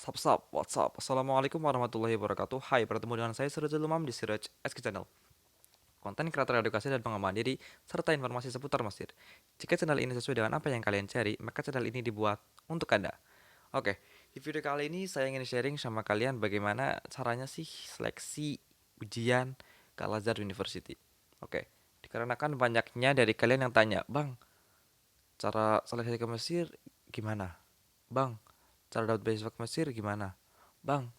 What's up? Assalamualaikum warahmatullahi wabarakatuh. Hai, bertemu dengan saya Sirajul Umam di Siraj SK Channel. Konten kreator edukasi dan pengembangan diri, serta informasi seputar Mesir. Jika channel ini sesuai dengan apa yang kalian cari, maka channel ini dibuat untuk Anda. Oke, di video kali ini saya ingin sharing sama kalian bagaimana caranya sih seleksi ujian ke Al Azhar University. Oke, dikarenakan banyaknya dari kalian yang tanya, Bang, cara seleksi ke Mesir gimana? Bang, cara dapat beasiswa ke Mesir gimana? Bang,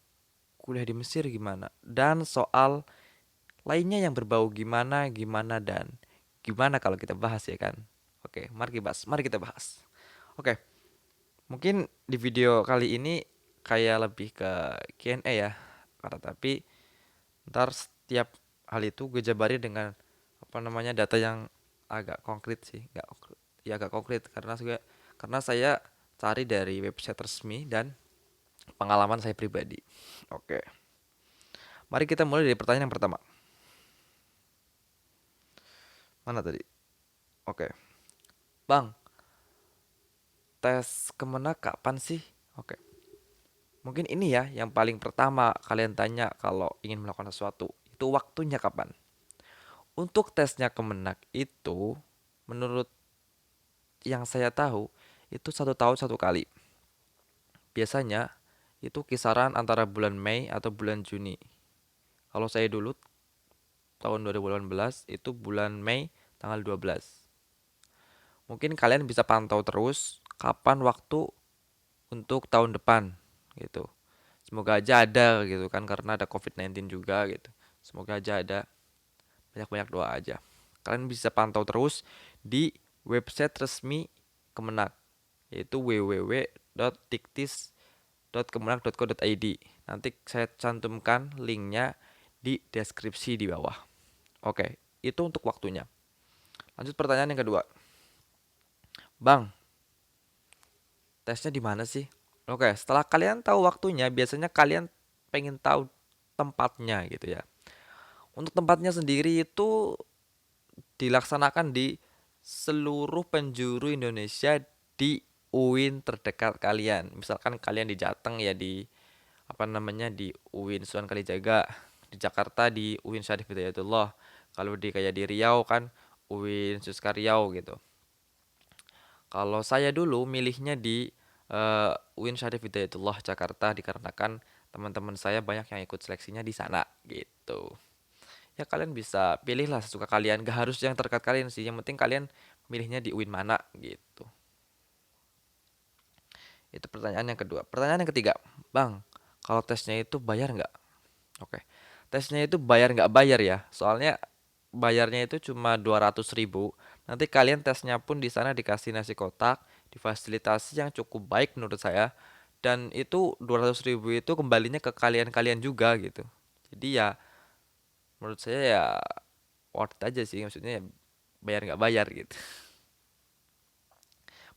kuliah di Mesir gimana? Dan soal lainnya yang berbau gimana, gimana, dan gimana kalau kita bahas ya kan? Oke, mari kita bahas. Mari kita bahas. Oke, mungkin di video kali ini kayak lebih ke Q&A ya. Karena tapi ntar setiap hal itu gue jabari dengan apa namanya data yang agak konkret sih, nggak ya agak konkret karena saya cari dari website resmi dan pengalaman saya pribadi. Oke, mari kita mulai dari pertanyaan yang pertama. Mana tadi? Oke, Bang, tes Kemenak kapan sih? Oke, mungkin ini ya yang paling pertama kalian tanya kalau ingin melakukan sesuatu. Itu waktunya kapan? Untuk tesnya Kemenak itu, menurut yang saya tahu, itu 1 tahun 1 kali. Biasanya itu kisaran antara bulan Mei atau bulan Juni. Kalau saya dulu tahun 2018 itu bulan Mei tanggal 12. Mungkin kalian bisa pantau terus kapan waktu untuk tahun depan gitu. Semoga aja ada gitu kan karena ada COVID-19 juga gitu. Semoga aja ada. Banyak-banyak doa aja. Kalian bisa pantau terus di website resmi Kemenak yaitu www.diktis.kemenak.co.id. Nanti saya cantumkan linknya di deskripsi di bawah. Oke, itu untuk waktunya. Lanjut pertanyaan yang kedua. Bang, tesnya di mana sih? Oke, setelah kalian tahu waktunya, biasanya kalian pengen tahu tempatnya gitu ya. Untuk tempatnya sendiri itu dilaksanakan di seluruh penjuru Indonesia di UIN terdekat kalian. Misalkan kalian di Jateng ya di apa namanya di UIN Sunan Kalijaga, di Jakarta di UIN Syarif Hidayatullah. Kalau di kayak di Riau kan UIN Suska Riau gitu. Kalau saya dulu milihnya di UIN Syarif Hidayatullah Jakarta dikarenakan teman-teman saya banyak yang ikut seleksinya di sana gitu. Ya kalian bisa pilihlah sesuka kalian, gak harus yang terdekat kalian sih, yang penting kalian milihnya di UIN mana gitu. Itu pertanyaan yang kedua. Pertanyaan yang ketiga, Bang, kalau tesnya itu bayar nggak? Oke, tesnya itu bayar nggak bayar ya, soalnya bayarnya itu cuma 200.000. Nanti kalian tesnya pun di sana dikasih nasi kotak, difasilitasi yang cukup baik menurut saya, dan itu 200.000 itu kembalinya ke kalian-kalian juga gitu. Jadi ya menurut saya ya worth it aja sih, maksudnya ya bayar nggak bayar gitu.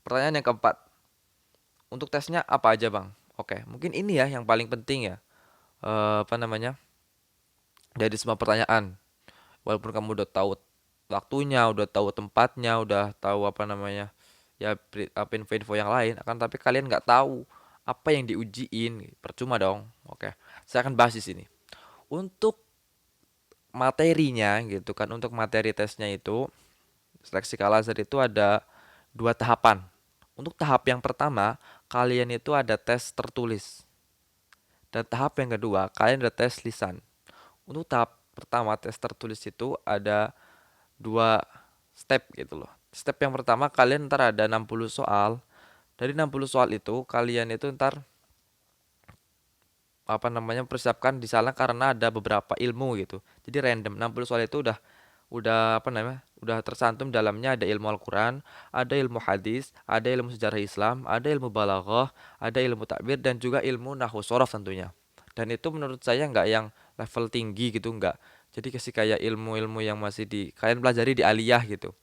Pertanyaan yang keempat, untuk tesnya apa aja bang? Oke, mungkin ini ya yang paling penting ya. Apa namanya? Dari semua pertanyaan, walaupun kamu udah tahu waktunya, udah tahu tempatnya, udah tahu apa namanya, ya apa info-info yang lain, akan tapi kalian nggak tahu apa yang diujiin, percuma dong. Oke, saya akan bahas di sini. Untuk materinya gitu kan, untuk materi tesnya itu seleksi Al-Azhar itu ada 2 tahapan. Untuk tahap yang pertama, kalian itu ada tes tertulis. Dan tahap yang kedua, kalian ada tes lisan. Untuk tahap pertama, tes tertulis itu ada 2 step gitu loh. Step yang pertama, kalian ntar ada 60 soal. Dari 60 soal itu, kalian itu ntar apa namanya persiapkan di sana karena ada beberapa ilmu gitu. Jadi random 60 soal itu udah apa namanya? Udah tersantum dalamnya ada ilmu Al-Qur'an, ada ilmu hadis, ada ilmu sejarah Islam, ada ilmu balaghah, ada ilmu takbir dan juga ilmu nahwu shorof tentunya. Dan itu menurut saya nggak yang level tinggi gitu nggak. Jadi kasih kayak ilmu-ilmu yang masih di kalian pelajari di aliyah gitu.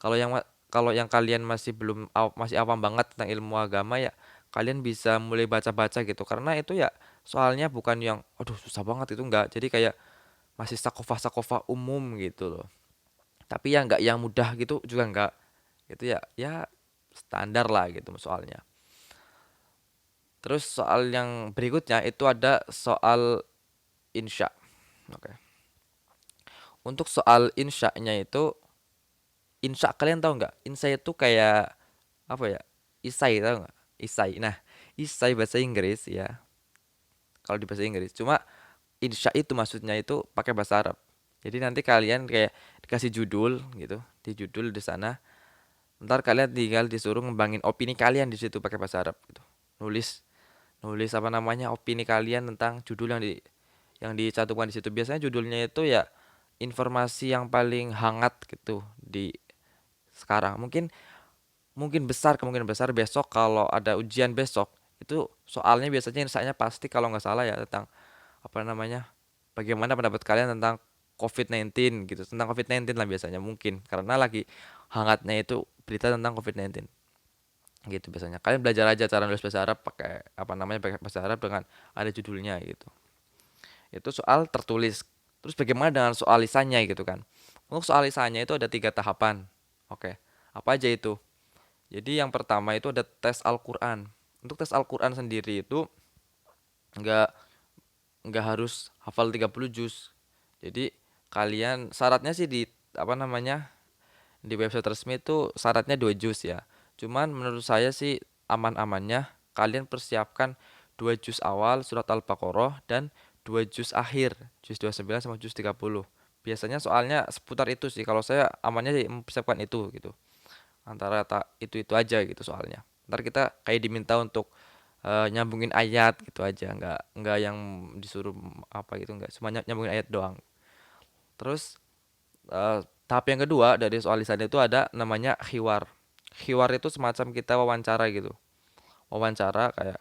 Kalau yang kalian masih belum masih awam banget tentang ilmu agama ya kalian bisa mulai baca-baca gitu karena itu ya soalnya bukan yang aduh susah banget itu enggak. Jadi kayak masih sakofah-sakofah umum gitu loh. Tapi ya enggak yang mudah gitu juga enggak. Gitu ya ya standar lah gitu soalnya. Terus soal yang berikutnya itu ada soal insya. Oke. Untuk soal insya-nya itu, insya kalian tahu nggak? Insya itu kayak apa ya? Isai tahu nggak? Isai. Nah, isai bahasa Inggris ya. Kalau di bahasa Inggris. Cuma insya itu maksudnya itu pakai bahasa Arab. Jadi nanti kalian kayak dikasih judul gitu, di judul di sana. Ntar kalian tinggal disuruh ngembangin opini kalian di situ pakai bahasa Arab gitu. Nulis nulis apa namanya opini kalian tentang judul yang dicantumkan di situ. Biasanya judulnya itu ya informasi yang paling hangat gitu di sekarang. Mungkin mungkin besar kemungkinan besar besok kalau ada ujian besok itu soalnya biasanya insanya pasti kalau nggak salah ya tentang apa namanya bagaimana pendapat kalian tentang COVID-19 gitu, tentang COVID-19 lah biasanya mungkin karena lagi hangatnya itu berita tentang COVID-19 gitu. Biasanya kalian belajar aja cara nulis bahasa Arab pakai apa namanya pakai bahasa Arab dengan ada judulnya gitu. Itu soal tertulis. Terus bagaimana dengan soal lisannya gitu kan? Untuk soal lisannya itu ada 3 tahapan. Oke, apa aja itu? Jadi yang pertama itu ada tes Al-Quran. Untuk tes Al-Quran sendiri itu nggak nggak harus hafal 30 juz. Jadi kalian syaratnya sih di apa namanya di website resmi itu syaratnya 2 juz ya. Cuman menurut saya sih aman-amannya kalian persiapkan 2 juz awal surat Al-Baqarah dan 2 juz akhir, juz 29 sama juz 30. Biasanya soalnya seputar itu sih. Kalau saya amannya sih mempersiapkan itu gitu. Antara tak itu aja gitu soalnya. Ntar kita kayak diminta untuk nyambungin ayat gitu aja, nggak yang disuruh apa gitu, nggak cuma nyambungin ayat doang. Terus tahap yang kedua dari soal lisan itu ada namanya khiwar. Khiwar itu semacam kita wawancara gitu. Wawancara kayak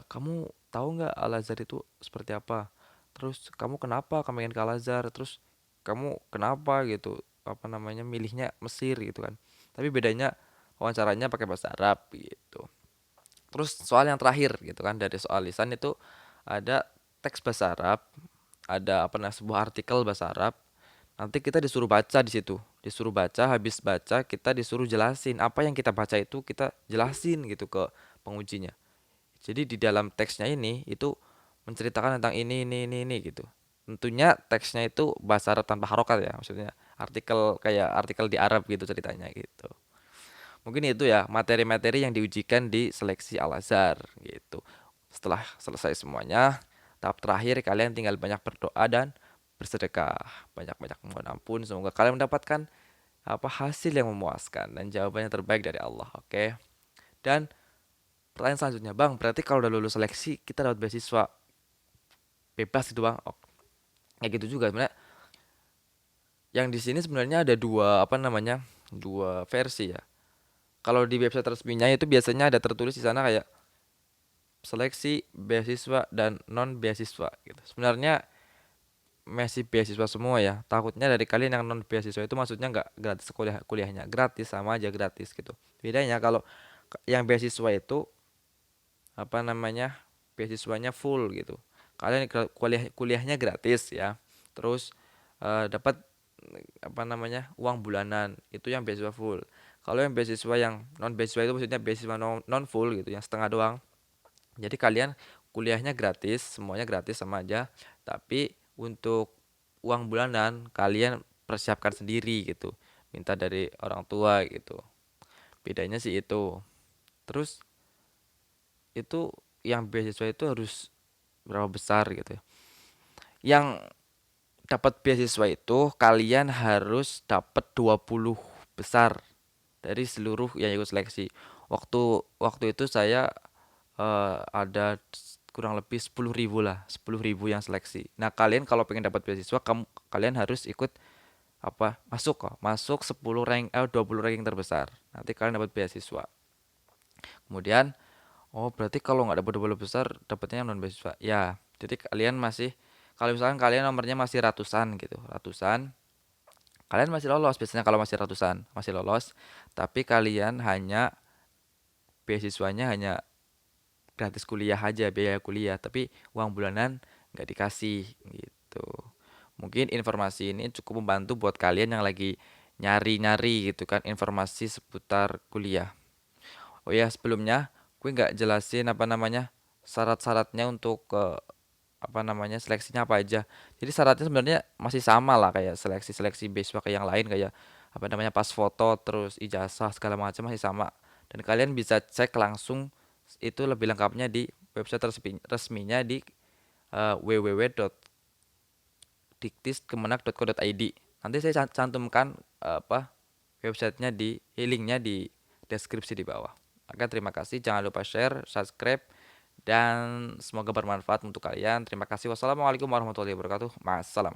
kamu tahu nggak Al Azhar itu seperti apa? Terus kamu kenapa kamu ingin ke Al Azhar? Terus kamu kenapa gitu? Apa namanya milihnya Mesir gitu kan? Tapi bedanya wawancaranya pakai bahasa Arab gitu. Terus soal yang terakhir gitu kan dari soal lisan itu ada teks bahasa Arab, ada apa namanya sebuah artikel bahasa Arab. Nanti kita disuruh baca di situ. Disuruh baca, habis baca kita disuruh jelasin apa yang kita baca itu kita jelasin gitu ke pengujinya. Jadi di dalam teksnya ini itu menceritakan tentang ini gitu. Tentunya teksnya itu bahasa Arab tanpa harokat ya, maksudnya artikel kayak artikel di Arab gitu ceritanya gitu. Mungkin itu ya materi-materi yang diujikan di seleksi Al-Azhar gitu. Setelah selesai semuanya, tahap terakhir kalian tinggal banyak berdoa dan bersedekah. Banyak-banyak mohon ampun, semoga kalian mendapatkan apa hasil yang memuaskan dan jawabannya terbaik dari Allah, oke? Dan pertanyaan selanjutnya, Bang, berarti kalau udah lulus seleksi kita dapat beasiswa bebas gitu, Bang? Oh, kayak gitu juga sebenarnya. Yang di sini sebenarnya ada dua apa namanya? Dua versi ya. Kalau di website resminya itu biasanya ada tertulis di sana kayak seleksi beasiswa dan non beasiswa gitu. Sebenarnya masih beasiswa semua ya. Takutnya dari kalian yang non beasiswa itu maksudnya nggak gratis kuliahnya, gratis sama aja gratis gitu. Bedanya kalau yang beasiswa itu apa namanya beasiswanya full gitu. Kalian kuliahnya gratis ya. Terus dapat apa namanya uang bulanan itu yang beasiswa full. Kalau yang beasiswa yang non beasiswa itu maksudnya beasiswa non full gitu, yang setengah doang. Jadi kalian kuliahnya gratis, semuanya gratis sama aja, tapi untuk uang bulanan kalian persiapkan sendiri gitu. Minta dari orang tua gitu. Bedanya sih itu. Terus itu yang beasiswa itu harus berapa besar gitu ya. Yang dapat beasiswa itu kalian harus dapat 20 besar dari seluruh yang ikut seleksi. Waktu waktu itu saya ada kurang lebih 10.000 lah, 10.000 yang seleksi. Nah, kalian kalau pengen dapat beasiswa, kalian harus ikut apa? Masuk 20 ranking terbesar. Nanti kalian dapat beasiswa. Kemudian, oh berarti kalau nggak dapat 20 besar, dapatnya non beasiswa. Ya, jadi kalian masih kalau misalkan kalian nomornya masih ratusan gitu, ratusan, kalian masih lolos biasanya kalau masih ratusan, masih lolos, tapi kalian hanya beasiswanya hanya gratis kuliah aja biaya kuliah tapi uang bulanan nggak dikasih gitu. Mungkin informasi ini cukup membantu buat kalian yang lagi nyari-nyari gitu kan informasi seputar kuliah. Oh ya sebelumnya gue nggak jelasin apa namanya syarat-syaratnya untuk apa namanya seleksinya apa aja. Jadi syaratnya sebenarnya masih sama lah kayak seleksi-seleksi beasiswa kayak yang lain kayak apa namanya pas foto terus ijazah segala macam masih sama. Dan kalian bisa cek langsung itu lebih lengkapnya di website resminya di www.diktiskemenak.co.id. Nanti saya cantumkan apa websitenya di linknya di deskripsi di bawah. Oke, terima kasih. Jangan lupa share, subscribe, dan semoga bermanfaat untuk kalian. Terima kasih. Wassalamualaikum warahmatullahi wabarakatuh. Masalam.